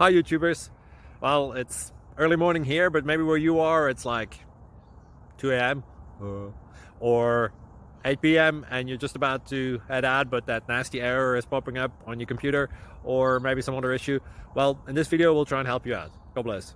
Hi YouTubers. Well, it's early morning here, but maybe where you are it's like 2 a.m. or 8 p.m. and you're just about to head out, but that nasty error is popping up on your computer, or maybe some other issue. Well, in this video we'll try and help you out. God bless.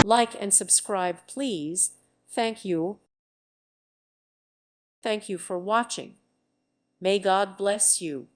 Like and subscribe, please. Thank you. Thank you for watching. May God bless you.